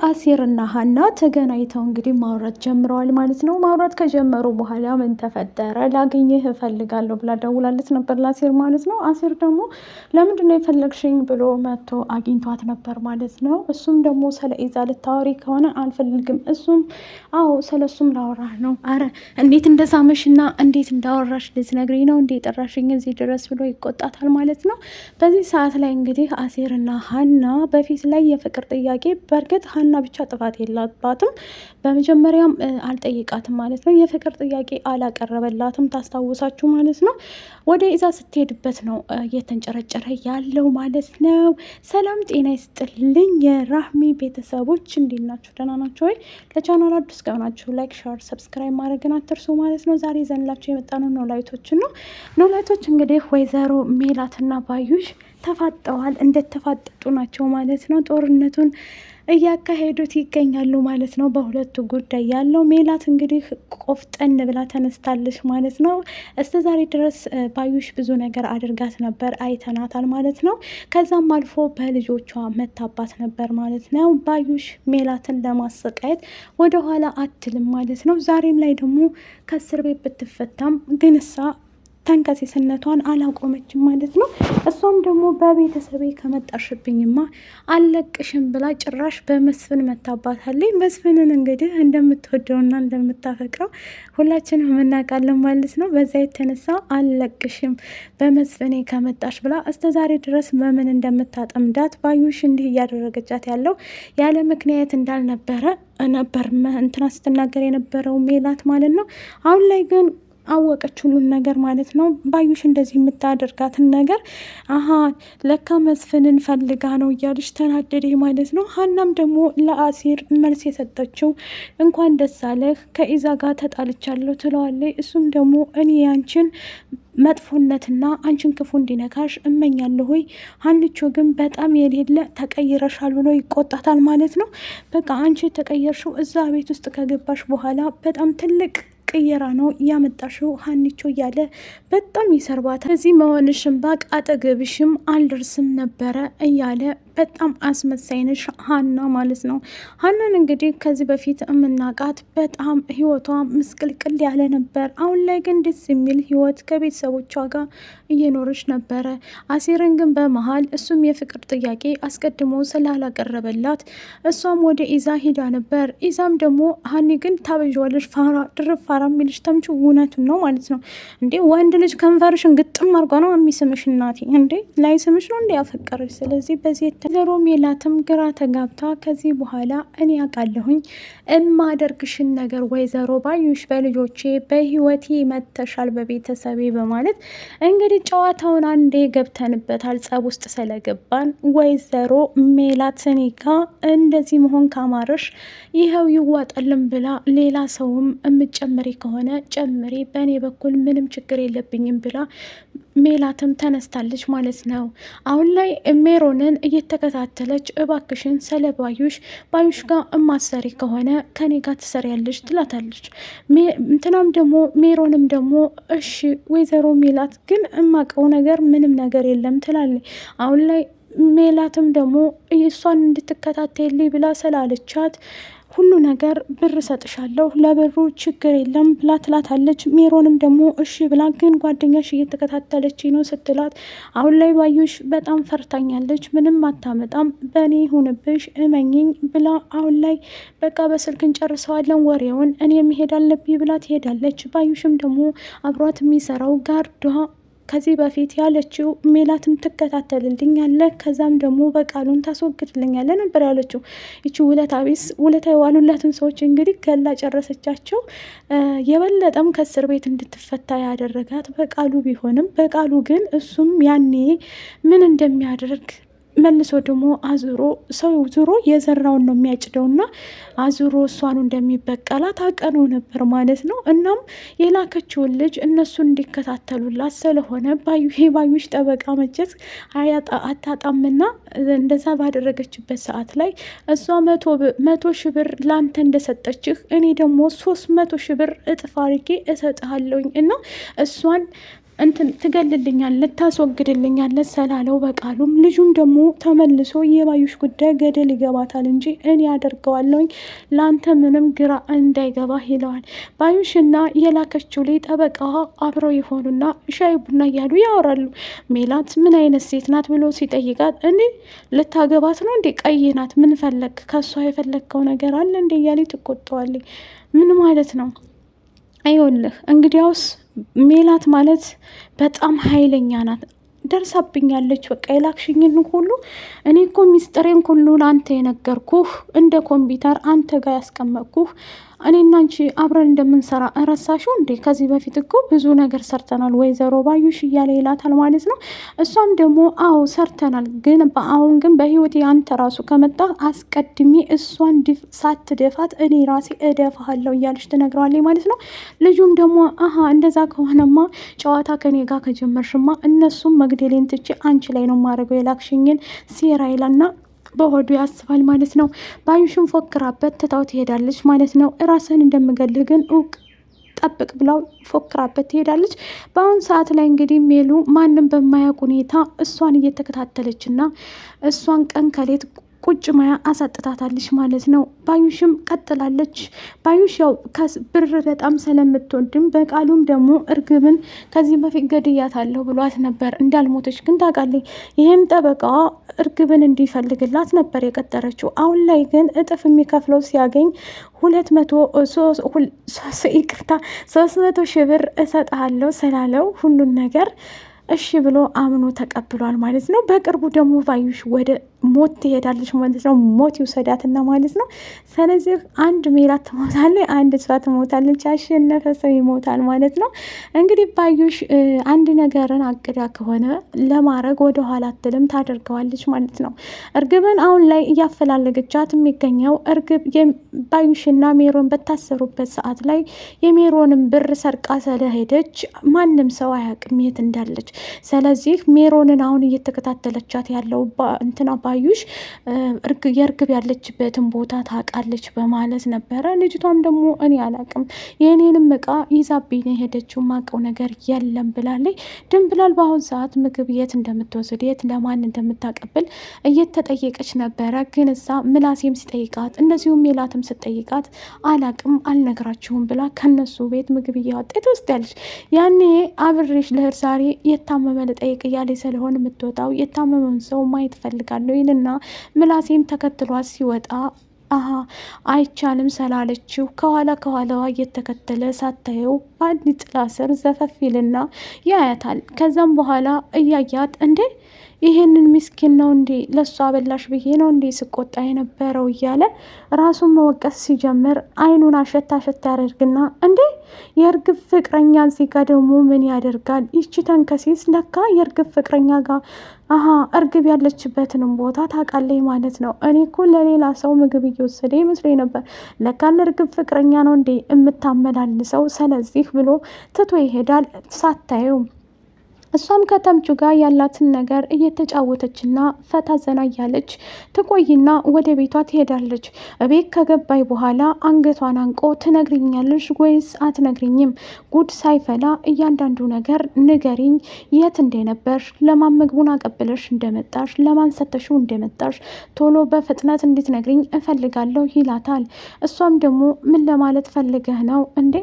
አሴርና ሀና ተገናኝተው እንግዲህ ማውራት ጀምረዋል ማለት ነው። ማውራት ከጀመሩ በኋላ ምን ተፈጠረ? ላገኝህ እፈልጋለሁ ብላ ደውላለት ነበር ለአሴር ማለት ነው። አሴር ደግሞ ለምንድነው የፈለግሽኝ ብሎ መጥቶ አግኝቷት ነበር ማለት ነው። እሱም ደግሞ ስለ ኢዛ ልታወሪ ከሆነ አልፈልግም። እሱም አዎ ስለሱም ላወራህ ነው። አረ እንዴት እንደሳመሽና እንዴት እንዳወራሽ ልትነግሪኝ ነው እንዴ ጠራሽኝ እዚህ ድረስ ብሎ ይቆጣታል ማለት ነው። በዚህ ሰዓት ላይ እንግዲህ አሴርና ሀና በፊት ላይ የፍቅር ጥያቄ በእርግጥ ሀና ብቻ ጥፋት የላባትም። በመጀመሪያም አልጠይቃትም ማለት ነው። የፍቅር ጥያቄ አላቀረበላትም ታስታውሳችሁ ማለት ነው። ወደ ኢዛ ስትሄድበት ነው እየተንጨረጨረ ያለው ማለት ነው። ሰላም ጤና ይስጥልኝ የራህሚ ቤተሰቦች እንዴት ናችሁ? ደህና ናቸው ወይ? ለቻናል አዲስ ከሆናችሁ ላይክ፣ ሻር፣ ሰብስክራይብ ማድረግን አትርሱ ማለት ነው። ዛሬ ዘንላችሁ የመጣነው ኖላይቶችን ነው። ኖላይቶች እንግዲህ ወይዘሮ ሜላትና ባዩሽ ተፋጠዋል። እንደተፋጠጡ ናቸው ማለት ነው። ጦርነቱን እያካሄዱት ይገኛሉ ማለት ነው። በሁለቱ ጉዳይ ያለው ሜላት እንግዲህ ቆፍጠን ብላ ተነስታለች ማለት ነው። እስከ ዛሬ ድረስ ባዩሽ ብዙ ነገር አድርጋት ነበር፣ አይተናታል ማለት ነው። ከዛም አልፎ በልጆቿ መታባት ነበር ማለት ነው። ባዩሽ ሜላትን ለማሰቃየት ወደኋላ አትልም ማለት ነው። ዛሬም ላይ ደግሞ ከእስር ቤት ብትፈታም ግንሳ ተንከሲስነቷን አላቆመችም ማለት ነው። እሷም ደግሞ በቤተሰቤ ከመጣሽብኝማ አልለቅሽም ብላ ጭራሽ በመስፍን መታባታለች። መስፍንን እንግዲህ እንደምትወደውና እንደምታፈቅረው ሁላችንም እናውቃለን ማለት ነው። በዛ የተነሳ አልለቅሽም በመስፍኔ ከመጣሽ ብላ እስከ ዛሬ ድረስ በምን እንደምታጠምዳት ባዩሽ እንዲህ እያደረገቻት ያለው ያለ ምክንያት እንዳልነበረ ነበር እንትና ስትናገር የነበረው ሜላት ማለት ነው። አሁን ላይ ግን አወቀች ሁሉን ነገር ማለት ነው። ባዩሽ እንደዚህ የምታደርጋትን ነገር አሀ ለካ መስፍንን ፈልጋ ነው እያለች ተናደደ ማለት ነው። ሀናም ደግሞ ለአሴር መልስ የሰጠችው እንኳን ደስ አለህ ከኢዛ ጋር ተጣልቻለሁ ትለዋለች። እሱም ደግሞ እኔ ያንቺን መጥፎነትና አንቺን ክፉ እንዲነካሽ እመኛለሁ ሆይ ሀንቾ ግን በጣም የሌለ ተቀይረሻል ብሎ ይቆጣታል ማለት ነው። በቃ አንቺ ተቀየርሽው እዛ ቤት ውስጥ ከገባሽ በኋላ በጣም ትልቅ ቅየራ ነው ያመጣሽው ሀኒቾ እያለ በጣም ይሰርባታል። እዚህ መሆንሽም ባቅ አጠገብሽም አልደርስም ነበረ እያለ በጣም አስመሳይነሽ ሀና ማለት ነው። ሀናን እንግዲህ ከዚህ በፊት የምናውቃት በጣም ህይወቷ ምስቅልቅል ያለ ነበር። አሁን ላይ ግን ደስ የሚል ህይወት ከቤተሰቦቿ ጋር እየኖረች ነበረ። አሴርን ግን በመሀል እሱም የፍቅር ጥያቄ አስቀድሞ ስላላቀረበላት እሷም ወደ ኢዛ ሂዳ ነበር። ኢዛም ደግሞ ሀኒ ግን ታበዣዋለች ፋራ ድርብ ፋራ የሚልሽ ተምቹ እውነቱን ነው ማለት ነው። እንዴ ወንድ ልጅ ከንፈርሽን ግጥም አርጓ ነው የሚስምሽ እናቴ እንዴ ላይ ስምሽ ነው እንዴ ያፈቀረች። ስለዚህ በዚህ ወይዘሮ ሜላትም ግራ ተጋብታ ከዚህ በኋላ እኔ ያውቃለሁኝ እማደርግሽን ነገር ወይዘሮ ባዩሽ በልጆቼ በህይወቴ መተሻል በቤተሰቤ በማለት እንግዲህ ጨዋታውን አንዴ ገብተንበታል። ጸብ ውስጥ ስለገባን ወይዘሮ ሜላት እኔ ጋ እንደዚህ መሆን ካማረሽ ይኸው ይዋጠልም ብላ ሌላ ሰውም የምጨምሪ ከሆነ ጨምሪ፣ በእኔ በኩል ምንም ችግር የለብኝም ብላ ሜላትም ተነስታለች ማለት ነው። አሁን ላይ ሜሮንን እየተከታተለች እባክሽን ስለ ባዩሽ ጋር እማሰሪ ከሆነ ከኔ ጋር ትሰሪያለች ትላታለች። እንትናም ደግሞ ሜሮንም ደግሞ እሺ ወይዘሮ ሜላት ግን እማቀው ነገር ምንም ነገር የለም ትላለች። አሁን ላይ ሜላትም ደግሞ እሷን እንድትከታተልኝ ብላ ስላለቻት ሁሉ ነገር ብር ሰጥሻለሁ ለብሩ ችግር የለም ብላ ትላታለች። ሜሮንም ደግሞ እሺ ብላ ግን ጓደኛሽ እየተከታተለች ነው ስትላት አሁን ላይ ባዩሽ በጣም ፈርታኛለች፣ ምንም አታመጣም፣ በእኔ ሁንብሽ እመኝኝ ብላ አሁን ላይ በቃ በስልክ እንጨርሰዋለን ወሬውን እኔ መሄድ አለብኝ ብላ ትሄዳለች። ባዩሽም ደግሞ አብሯት የሚሰራው ጋርዷ ከዚህ በፊት ያለችው ሜላትም ትከታተልልኛለ ከዛም ደግሞ በቃሉን ታስወግድልኛለ ነበር ያለችው። ይቺ ውለታ ቢስ ውለታ የዋሉላትን ሰዎች እንግዲህ ገላ ጨረሰቻቸው። የበለጠም ከእስር ቤት እንድትፈታ ያደረጋት በቃሉ ቢሆንም በቃሉ ግን እሱም ያኔ ምን እንደሚያደርግ መልሶ ደግሞ አዙሮ ሰው ዙሮ የዘራውን ነው የሚያጭደውና አዙሮ እሷኑ እንደሚበቀላት አቀነው ነበር ማለት ነው። እናም የላከችውን ልጅ እነሱ እንዲከታተሉላት ስለሆነ ባዩሽ ጠበቃ መቼስ አታጣምና እንደዛ ባደረገችበት ሰዓት ላይ እሷ 100,000 ብር ላንተ እንደሰጠችህ እኔ ደግሞ 300,000 ብር እጥፍ አድርጌ እሰጥሃለሁኝ እና እሷን እንትን ትገልልኛለህ ታስወግድልኛለህ ስላለው በቃሉም ልጁም ደግሞ ተመልሶ የባዩሽ ጉዳይ ገደል ይገባታል እንጂ እኔ ያደርገዋለሁኝ ለአንተ ምንም ግራ እንዳይገባህ ይለዋል። ባዩሽና የላከችው ላይ ጠበቃዋ አብረው የሆኑና ሻይ ቡና እያሉ ያወራሉ። ሜላት ምን አይነት ሴት ናት ብሎ ሲጠይቃት እኔ ልታገባት ነው እንዴ? ቀይ ናት። ምን ፈለግ? ከሷ የፈለግከው ነገር አለ እንዴ? እያለ ትቆጠዋለች። ምን ማለት ነው? አይወልህ እንግዲያውስ ሜላት ማለት በጣም ኃይለኛ ናት። ደርሳብኛለች። በቃ የላክሽኝን ሁሉ እኔ እኮ ሚስጥሬን ሁሉ ለአንተ የነገርኩህ እንደ ኮምፒውተር አንተ ጋር ያስቀመጥኩህ እኔና አንቺ አብረን እንደምንሰራ እረሳሽው እንዴ? ከዚህ በፊት እኮ ብዙ ነገር ሰርተናል ወይዘሮ ባዩሽ እያለ ይላታል ማለት ነው። እሷም ደግሞ አዎ ሰርተናል፣ ግን አሁን ግን በህይወቴ አንተ ራሱ ከመጣ አስቀድሜ እሷን ሳትደፋት እኔ ራሴ እደፋሃለሁ እያለች ትነግረዋለች ማለት ነው። ልጁም ደግሞ እንደዛ ከሆነማ ጨዋታ ከኔ ጋር ከጀመርሽማ እነሱም መግደሌን ትቼ አንቺ ላይ ነው ማድረገው የላክሽኝን ሴራ ይላና በሆዱ ያስባል ማለት ነው። ባዩሽን ፎክራበት ትታው ትሄዳለች ማለት ነው። ራስህን እንደምገልህ ግን እውቅ ጠብቅ ብላው ፎክራበት ትሄዳለች። በአሁኑ ሰዓት ላይ እንግዲህ ሜሉ ማንም በማያውቅ ሁኔታ እሷን እየተከታተለች እና እሷን ቀን ከሌት ቁጭ ማያ አሳጥታታለች ማለት ነው። ባዩሽም ቀጥላለች። ባዩሽ ያው ብር በጣም ስለምትወድም በቃሉም ደግሞ እርግብን ከዚህ በፊት ገድያታለሁ ብሏት ነበር። እንዳልሞተች ግን ታውቃለች። ይህም ጠበቃዋ እርግብን እንዲፈልግላት ነበር የቀጠረችው። አሁን ላይ ግን እጥፍ የሚከፍለው ሲያገኝ 300 ሺህ ብር እሰጥሃለሁ ስላለው ሁሉን ነገር እሺ ብሎ አምኖ ተቀብሏል ማለት ነው። በቅርቡ ደግሞ ባዩሽ ወደ ሞት ትሄዳለች ማለት ነው። ሞት ይውሰዳትና ማለት ነው። ስለዚህ አንድ ሜላት ትሞታለች፣ አንድ እሷ ትሞታለች። ያሸነፈ ሰው ይሞታል ማለት ነው። እንግዲህ ባዩሽ አንድ ነገርን አቅዳ ከሆነ ለማድረግ ወደ ኋላ አትልም፣ ታደርገዋለች ማለት ነው። እርግብን አሁን ላይ እያፈላለገቻት የሚገኘው እርግብ ባዩሽና ሜሮን በታሰሩበት ሰዓት ላይ የሜሮንን ብር ሰርቃ ስለሄደች ማንም ሰው አያውቅም የት እንዳለች። ስለዚህ ሜሮንን አሁን እየተከታተለቻት ያለው እንትና ባዩሽ የእርግብ ያለችበትን ቦታ ታውቃለች በማለት ነበረ። ልጅቷም ደግሞ እኔ አላውቅም የእኔንም እቃ ይዛብኝ ነው የሄደችው ማውቀው ነገር የለም ብላለች። ድንብላል በአሁን ሰዓት ምግብ የት እንደምትወስድ የት ለማን እንደምታቀብል እየተጠየቀች ነበረ። ግን እዛ ምላሴም ሲጠይቃት እንደዚሁም ሜላትም ስጠይቃት አላውቅም አልነግራችሁም ብላ ከነሱ ቤት ምግብ እያወጣች ትወስዳለች። ያኔ አብሬሽ ልሄድ ዛሬ የታመመ ልጠይቅ እያለ ስለሆን የምትወጣው የታመመን ሰው ማየት ፈልጋለሁ ይልና ምላሴም ተከትሏት ሲወጣ አይቻልም ስላለችው ከኋላዋ እየተከተለ ሳታየው በአንድ ጥላ ስር ዘፈፍ ይልና ያያታል። ከዛም በኋላ እያያት እንዴ ይሄንን ምስኪን ነው እንዴ ለሷ አበላሽ ብዬ ነው እንዴ ስቆጣ የነበረው እያለ ራሱን መወቀስ ሲጀምር አይኑን አሸት ያደርግና እንዴ የእርግብ ፍቅረኛ እዚህ ጋ ደግሞ ምን ያደርጋል? ይቺ ተንከሲስ ለካ የእርግብ ፍቅረኛ ጋር እርግብ ያለችበትንም ቦታ ታውቃለች ማለት ነው። እኔ እኮ ለሌላ ሰው ምግብ እየወሰደ ይመስለኝ ነበር። ለካ ለእርግብ ፍቅረኛ ነው እንዴ የምታመላልሰው። ስለዚህ ብሎ ትቶ ይሄዳል ሳታየው። እሷም ከተምቹ ጋር ያላትን ነገር እየተጫወተችና ፈታ ዘና እያለች ትቆይና ወደ ቤቷ ትሄዳለች። ቤት ከገባይ በኋላ አንገቷን አንቆ ትነግሪኛለሽ ወይስ አትነግሪኝም? ጉድ ሳይፈላ እያንዳንዱ ነገር ንገሪኝ። የት እንደነበርሽ፣ ለማን ምግቡን አቀብለሽ እንደመጣሽ፣ ለማን ሰተሽው እንደመጣሽ ቶሎ በፍጥነት እንድትነግሪኝ እፈልጋለሁ ይላታል። እሷም ደግሞ ምን ለማለት ፈልገህ ነው እንዴ?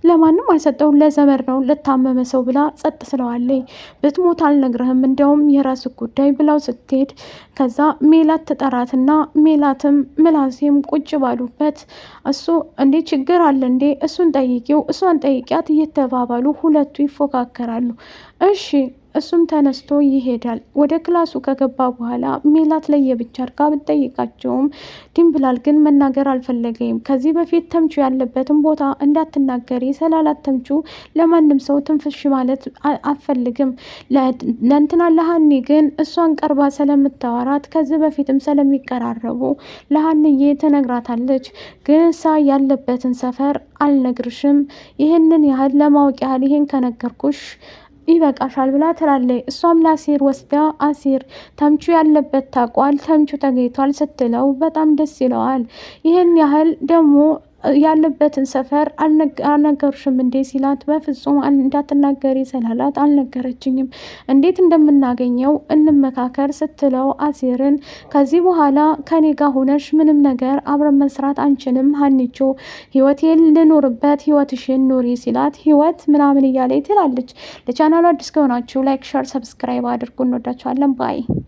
ለማንም አልሰጠውም ለዘመድ ነው ለታመመ ሰው ብላ ጸጥ ስለዋለኝ። ብትሞት አልነግረህም እንዲያውም የራስ ጉዳይ ብላው ስትሄድ ከዛ ሜላት ትጠራትና ሜላትም ምላሴም ቁጭ ባሉበት እሱ እንዴ ችግር አለ እንዴ እሱን ጠይቂው እሷን ጠይቂያት እየተባባሉ ሁለቱ ይፎካከራሉ። እሺ እሱም ተነስቶ ይሄዳል። ወደ ክላሱ ከገባ በኋላ ሜላት ላይ የብቻ አርጋ ብትጠይቃቸውም ድንብላል ግን መናገር አልፈለገም። ከዚህ በፊት ተምቹ ያለበትን ቦታ እንዳትናገሪ ስላላት ተምቹ ለማንም ሰው ትንፍሽ ማለት አትፈልግም። ለእንትና ለሀኒ ግን እሷን ቀርባ ስለምታወራት ከዚህ በፊትም ስለሚቀራረቡ ለሀንዬ ትነግራታለች። ግን እሳ ያለበትን ሰፈር አልነግርሽም፣ ይህንን ያህል ለማወቅ ያህል ይሄን ከነገርኩሽ ይበቃሻል ብላ ትላለች። እሷም ለአሲር ወስዳ አሲር ተምቹ ያለበት ታቋል፣ ተምቹ ተገኝቷል ስትለው በጣም ደስ ይለዋል። ይህን ያህል ደግሞ ያለበትን ሰፈር አልነገሩሽም እንዴ ሲላት፣ በፍጹም እንዳትናገሪ ስላላት አልነገረችኝም፣ እንዴት እንደምናገኘው እንመካከር ስትለው አሲርን ከዚህ በኋላ ከኔ ጋር ሆነሽ ምንም ነገር አብረን መስራት አንችልም ሀኒቾ፣ ህይወቴን ልኖርበት ህይወትሽን ኑሪ ሲላት፣ ህይወት ምናምን እያለ ትላለች። ለቻናሉ አዲስ ከሆናችሁ ላይክ፣ ሸር፣ ሰብስክራይብ አድርጉ። እንወዳችኋለን። ባይ